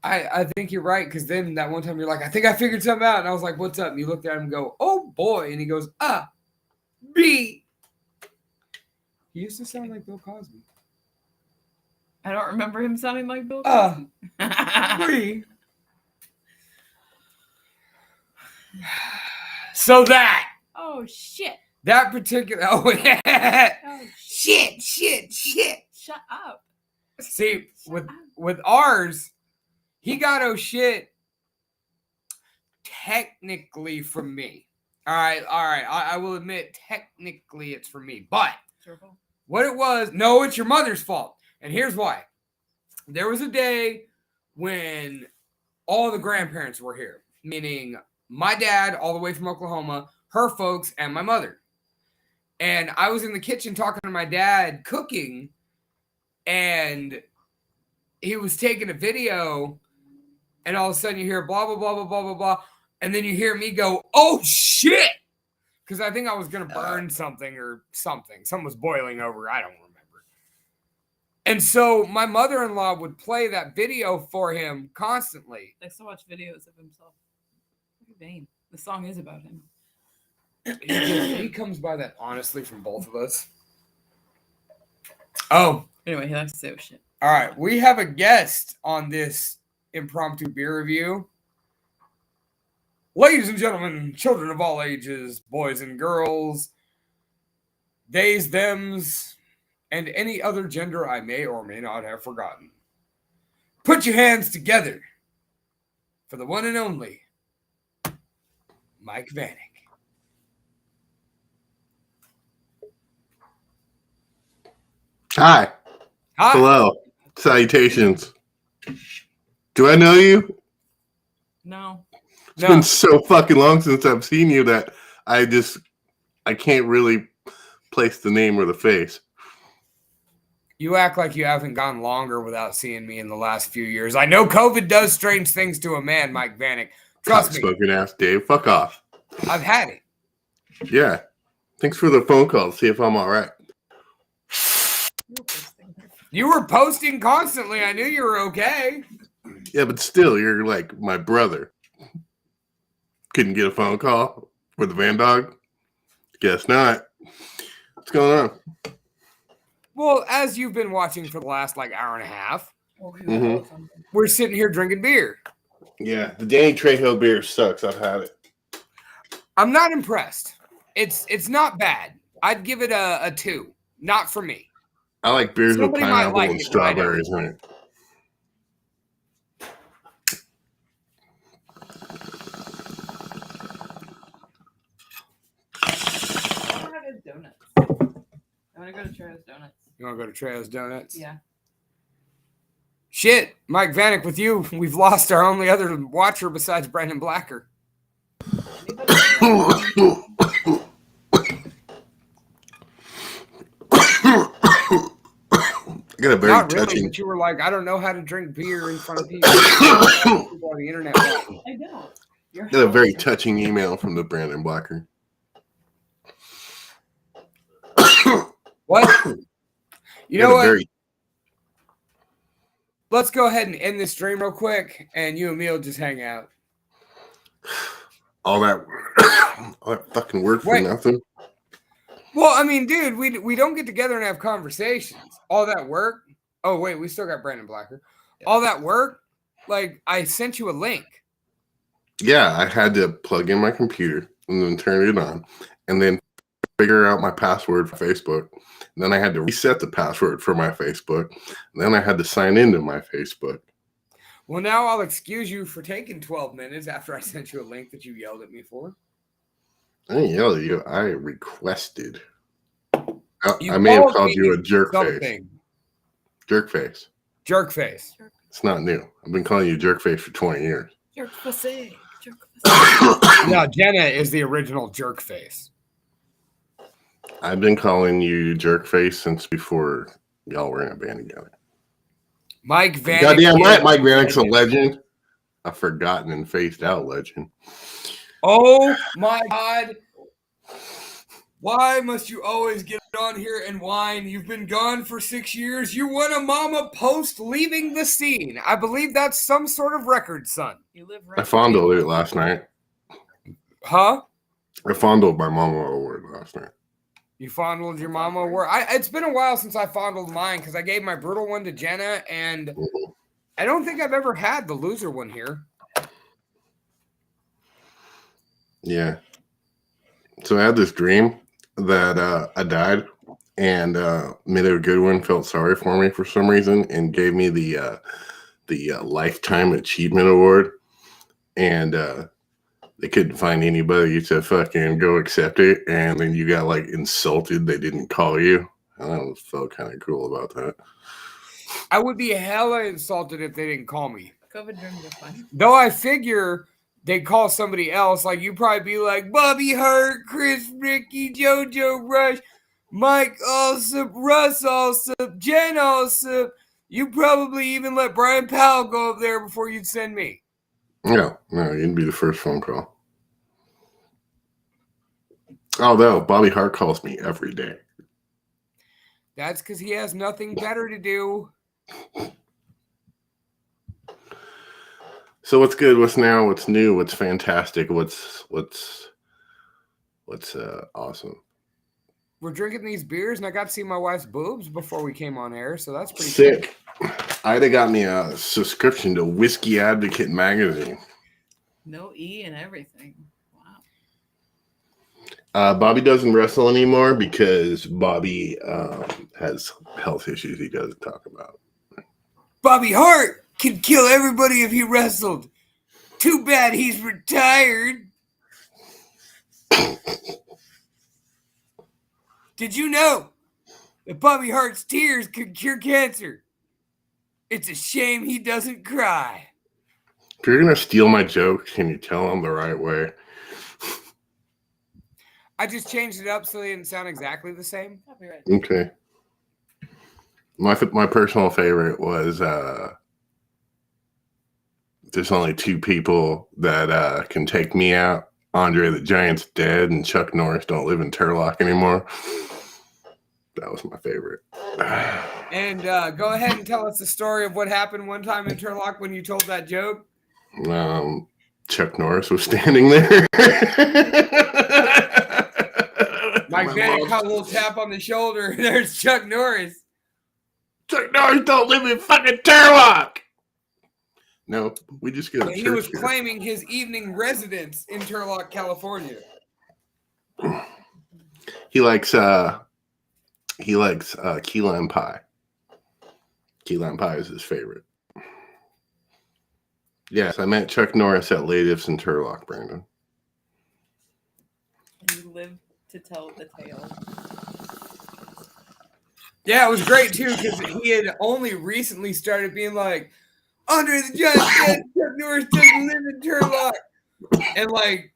I think you're right, because then that one time you're like, I think I figured something out. And I was like, what's up? And you looked at him and go, oh boy. And he goes, B. He used to sound like Bill Cosby. I don't remember him sounding like Bill Cosby. B. So that. Oh, shit. That particular. Oh, yeah. Oh, Shit. Shut up. See, with ours, he got oh shit technically from me. All right. I will admit, technically it's from me. But what it was, no, it's your mother's fault. And here's why. There was a day when all the grandparents were here, meaning my dad all the way from Oklahoma, her folks, and my mother. And I was in the kitchen talking to my dad cooking, and he was taking a video, and all of a sudden you hear blah, blah, blah, blah, blah, blah, blah. And then you hear me go, oh, shit. Because I think I was going to burn something or something. Something was boiling over. I don't remember. And so my mother-in-law would play that video for him constantly. I still watch videos of himself. Vain. The song is about him. He comes by that honestly from both of us. Oh. Anyway, he likes to say oh shit. All right. We have a guest on this impromptu beer review. Ladies and gentlemen, children of all ages, boys and girls, theys, thems, and any other gender I may or may not have forgotten. Put your hands together for the one and only Mike Vanek. Hi. Hello. Salutations. Do I know you? No. It's been so fucking long since I've seen you that I can't really place the name or the face. You act like you haven't gone longer without seeing me in the last few years. I know COVID does strange things to a man, Mike Vanek. Trust me. Cock-spoken ass, Dave. Fuck off. I've had it. Yeah. Thanks for the phone call. See if I'm all right. You were posting constantly. I knew you were okay. Yeah, but still, you're like my brother. Couldn't get a phone call for the Van Dog? Guess not. What's going on? Well, as you've been watching for the last hour and a half, Mm-hmm. we're sitting here drinking beer. Yeah, the Danny Trejo beer sucks. I've had it. I'm not impressed. It's not bad. I'd give it a 2. Not for me. I like beers Somebody with might pineapple like and it, but I don't. strawberries in it. Donuts. I want to go to Trejo's Donuts. You want to go to Trejo's Donuts? Yeah. Shit, Mike Vanek, with you, we've lost our only other watcher besides Brandon Blacker. I got a very Not really, touching. but you were like, I don't know how to drink beer in front of people. People on the internet. I don't. I got a very touching email from the Brandon Blacker. What? You know had a what? very- Let's go ahead and end this stream real quick, and you and me will just hang out. all that fucking work for Wait. nothing. Well, I mean, dude, we don't get together and have conversations. All that work. Oh, wait, we still got Brandon Blacker. All that work, like, I sent you a link. Yeah, I had to plug in my computer and then turn it on and then figure out my password for Facebook. And then I had to reset the password for my Facebook. And then I had to sign into my Facebook. Well, now I'll excuse you for taking 12 minutes after I sent you a link that you yelled at me for. I didn't yell at you. I requested. You I may have called called me you a jerk face. something. Jerk face. Jerk face. It's not new. I've been calling you jerk face for 20 years. Jerk pussy. Jerk pussy. No, Jenna is the original jerk face. I've been calling you jerk face since before y'all were in a band together. Mike Vanek. Goddamn right, Mike Vanek's a legend. A forgotten and phased out legend. Oh my God. Why must you always get on here and whine? You've been gone for 6 years. You won a mama post leaving the scene. I believe that's some sort of record, son. You live I fondled it last night. Huh? I fondled my mama award last night. You fondled your mama award? It's been a while since I fondled mine because I gave my brutal one to Jenna, and I don't think I've ever had the loser one here. Yeah. So I had this dream that I died, and Minnie Goodwin felt sorry for me for some reason and gave me the Lifetime Achievement Award, and they couldn't find anybody to fucking go accept it, and then you got like insulted they didn't call you. And I felt kind of cool about that. I would be hella insulted if they didn't call me. COVID dreams are fun. Though I figure they'd call somebody else, like you'd probably be like Bobby Hurt, Chris Ricky, JoJo Rush, Mike Allsup, Russ Allsup, Jen Allsup. You probably even let Brian Powell go up there before you'd send me. No, you'd be the first phone call. Although Bobby Hart calls me every day. That's because he has nothing better to do. So what's good? What's now? What's new? What's fantastic? What's awesome? We're drinking these beers, and I got to see my wife's boobs before we came on air, so that's pretty sick. Cool. Ida got me a subscription to Whiskey Advocate magazine. No E and everything. Wow. Bobby doesn't wrestle anymore because Bobby has health issues he doesn't talk about. Bobby Hart can kill everybody if he wrestled. Too bad he's retired. Did you know that Bobby Hart's tears could cure cancer? It's a shame he doesn't cry. If you're going to steal my joke, can you tell them the right way? I just changed it up so they didn't sound exactly the same. Copyright. Okay. My personal favorite was there's only two people that can take me out. Andre the Giant's dead, and Chuck Norris don't live in Turlock anymore. That was my favorite. And go ahead and tell us the story of what happened one time in Turlock when you told that joke. Chuck Norris was standing there. Mike Vanek caught a little tap on the shoulder. There's Chuck Norris. Chuck Norris don't live in fucking Turlock. No, we just go to church. He was here. claiming his evening residence in Turlock, California. He likes key lime pie. Key lime pie is his favorite. Yes, I met Chuck Norris at Latiff's in Turlock, Brandon. And you live to tell the tale. Yeah, it was great too because he had only recently started being like, Andre the Giant, Chuck Norris doesn't live in Turlock. And like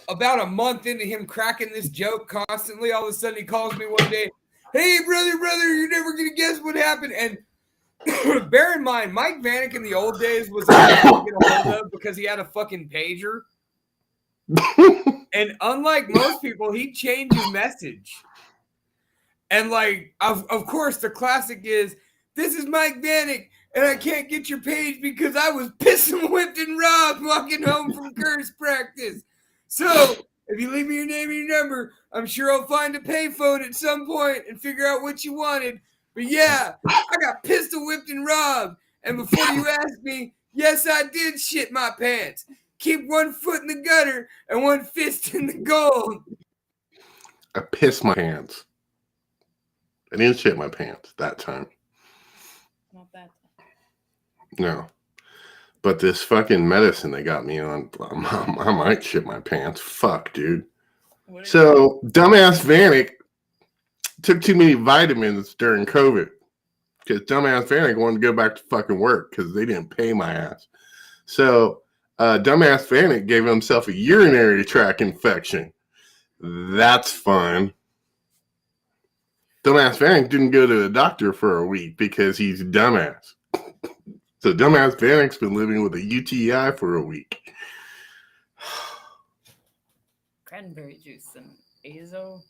about a month into him cracking this joke constantly, all of a sudden he calls me one day, hey, brother, you're never going to guess what happened. And bear in mind, Mike Vanek in the old days was hard to get a hold of because he had a fucking pager. And unlike most people, he'd change his message. And like, of course, the classic is, "This is Mike Vanek, and I can't get your page because I was pissed and whipped and robbed walking home from curse practice. So if you leave me your name and your number, I'm sure I'll find a payphone at some point and figure out what you wanted. But yeah, I got pissed and whipped and robbed. And before you ask me, yes, I did shit my pants. Keep one foot in the gutter and one fist in the gold." I pissed my pants. I didn't shit my pants that time. Not that. No. But this fucking medicine they got me on, I might shit my pants. Fuck, dude. So, dumbass Vanek took too many vitamins during COVID. Because dumbass Vanek wanted to go back to fucking work because they didn't pay my ass. So, dumbass Vanek gave himself a urinary tract infection. That's fun. Dumbass Vanek didn't go to the doctor for a week because he's a dumbass. So dumbass Vanek's been living with a UTI for a week. Cranberry juice and azo.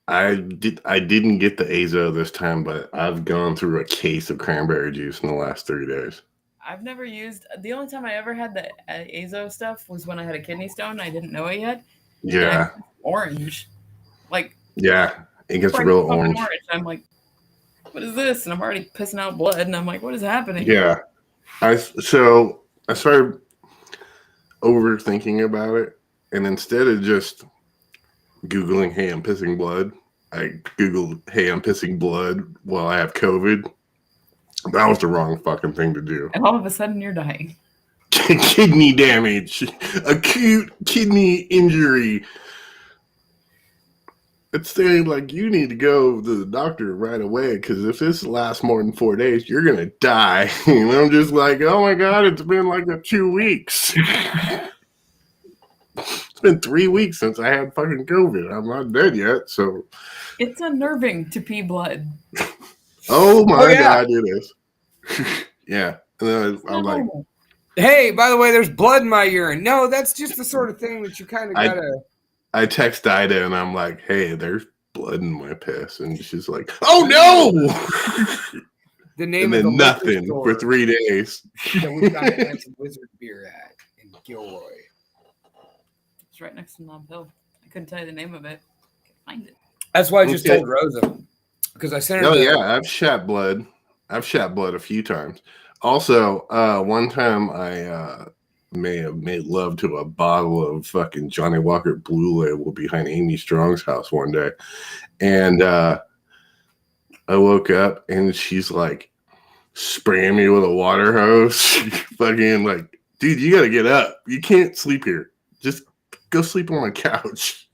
I didn't get the azo this time, but I've gone through a case of cranberry juice in the last 3 days. I've never used. The only time I ever had the azo stuff was when I had a kidney stone. I didn't know it yet. Yeah. Orange. Like. Yeah, it gets real orange. I'm like, what is this? And I'm already pissing out blood, and I'm like, what is happening? Yeah. I started overthinking about it, and instead of just Googling, "Hey, I'm pissing blood," I Googled, "Hey, I'm pissing blood while I have COVID." That was the wrong fucking thing to do. And all of a sudden, you're dying. Kidney damage, acute kidney injury. It's saying like you need to go to the doctor right away because if this lasts more than 4 days, you're gonna die. And I'm just like, oh my god, it's been like 2 weeks. It's been 3 weeks since I had fucking COVID. I'm not dead yet, so it's unnerving to pee blood. Oh my god, it is. Yeah, and then I'm like, "Hey, by the way, there's blood in my urine." No, that's just the sort of thing that you kind of gotta. I text Ida and I'm like, "Hey, there's blood in my piss," and she's like, "Oh no!" The name and of then the nothing for 3 days. That we got to have some Wizard beer at in Gilroy. It's right next to Nob Hill. I couldn't tell you the name of it. I can't find it. That's why I just told Rosa because I sent her. Oh yeah, I've shat blood. I've shat blood a few times. Also, one time I may have made love to a bottle of fucking Johnny Walker Blue Label behind Amy Strong's house one day. And I woke up and she's like spraying me with a water hose. Fucking like, dude, you gotta get up. You can't sleep here. Just go sleep on my couch.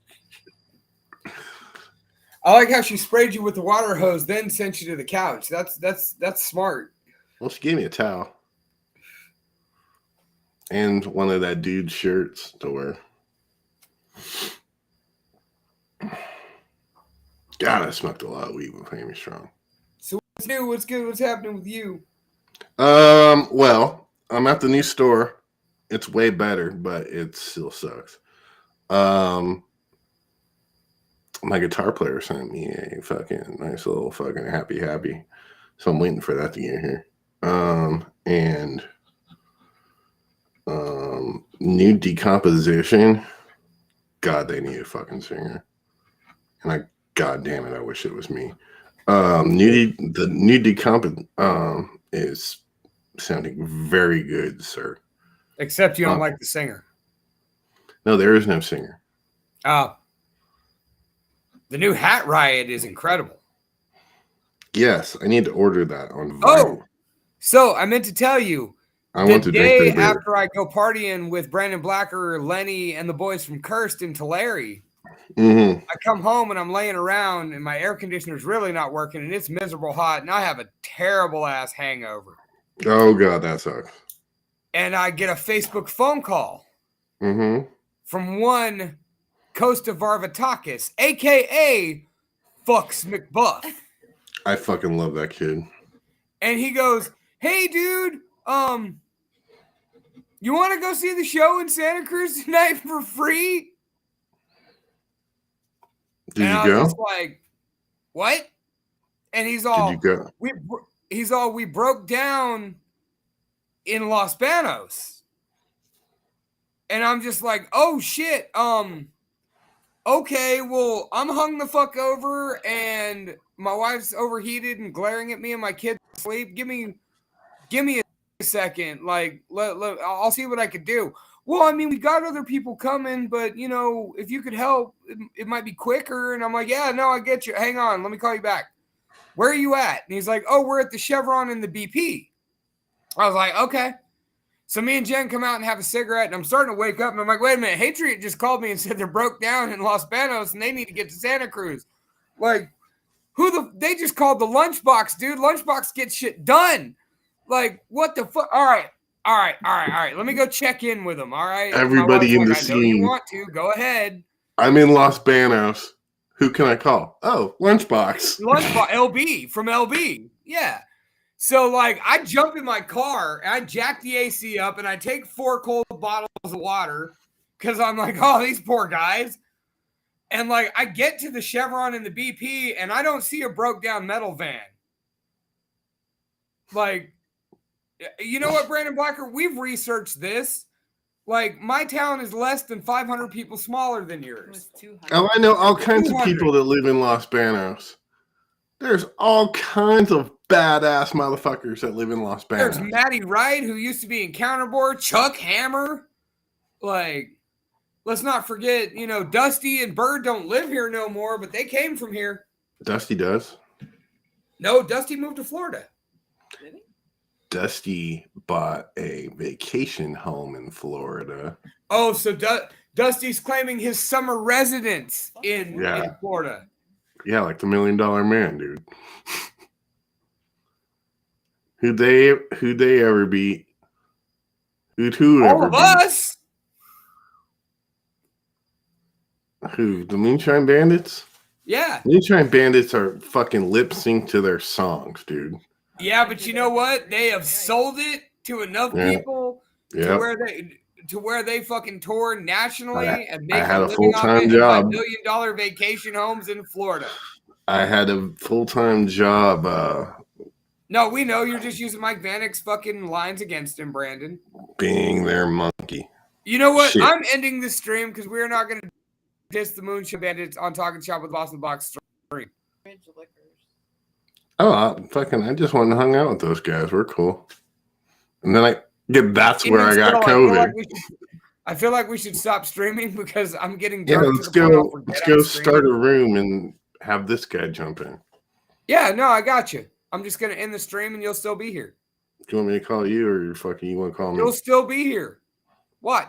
I like how she sprayed you with the water hose, then sent you to the couch. That's smart. Well, she gave me a towel. And one of that dude's shirts to wear. God, I smoked a lot of weed with Amy Strong. So what's new? What's good? What's happening with you? Well, I'm at the new store. It's way better, but it still sucks. My guitar player sent me a fucking nice little fucking happy. So I'm waiting for that to get here. And new decomposition. God, they need a fucking singer. And God damn it, I wish it was me. The new decomp is sounding very good, sir. Except you don't like the singer. No, there is no singer. The new Hat Riot is incredible. Yes, I need to order that on vinyl. Oh, so I meant to tell you. I want to drink the day their beer. after I go partying with Brandon Blacker, Lenny, and the boys from Cursed in Tulare, I come home and I'm laying around and my air conditioner's really not working and it's miserable hot and I have a terrible ass hangover. Oh God, that sucks. And I get a Facebook phone call from one Costa Varvatakis, aka Fucks McBuff. I fucking love that kid. And he goes, "Hey dude, you want to go see the show in Santa Cruz tonight for free?" Did and you I was go? just like, what? And he's Did all, you go? we broke down in Los Banos. And I'm just like, oh shit. Okay, well, I'm hung the fuck over and my wife's overheated and glaring at me and my kid's asleep. Give me a second. Like, I'll see what I could do. Well, I mean, we got other people coming, but you know, if you could help, it might be quicker. And I'm like, yeah, no, I get you. Hang on, let me call you back. Where are you at? And he's like, oh, we're at the Chevron and the BP. I was like, okay. So me and Jen come out and have a cigarette, and I'm starting to wake up, and I'm like, wait a minute, Hatred just called me and said they're broke down in Los Banos, and they need to get to Santa Cruz. Like, they just called the Lunchbox, dude. Lunchbox gets shit done. Like, what the fuck? All right. Let me go check in with them, all right? Everybody in the I know you scene. want to. Go ahead. I'm in Los Banos. Who can I call? Oh, Lunchbox. Lunchbox, LB, from LB. Yeah. So, like, I jump in my car, and I jack the AC up, and I take 4 cold bottles of water because I'm like, oh, these poor guys. And, like, I get to the Chevron and the BP, and I don't see a broke-down metal van. Like, you know what, Brandon Blacker? We've researched this. Like, my town is less than 500 people smaller than It yours. was 200. Oh, I know all kinds of 200. people that live in Los Banos. There's all kinds of badass motherfuckers that live in Los There's Banos. Matty Wright, who used to be in Counterboard, Chuck Hammer. Like, let's not forget, you know, Dusty and Bird don't live here no more, but they came from here. Dusty does. No, Dusty moved to Florida. Did he? Dusty bought a vacation home in Florida. Oh, so Dusty's claiming his summer residence in Florida. Yeah, like the $1 Million Man, dude. Who'd they ever beat? Who All ever of beat? us. Who? The Moonshine Bandits? Yeah. Moonshine Bandits are fucking lip sync to their songs, dude. Yeah, but you know what? They have sold it to enough people to where they fucking tour nationally and make had a a living off full-time it and job. buy $1 million vacation homes in Florida. I had a full-time job. No, we know you're just using Mike Vanek's fucking lines against him, Brandon. Being their monkey. You know what? Shit. I'm ending the stream because we're not going to diss the Moonshine Bandits on Talking Shop with Boston Box stream. Ridge Liquors. Oh, I just went and hung out with those guys. We're cool. And then that's where I got COVID. I feel like we should stop streaming because I'm getting Yeah, drunk. let's go start a room and have this guy jump in. Yeah, no, I got you. I'm just going to end the stream and you'll still be here. Do you want me to call you or you want to call me? You'll still be here. Watch.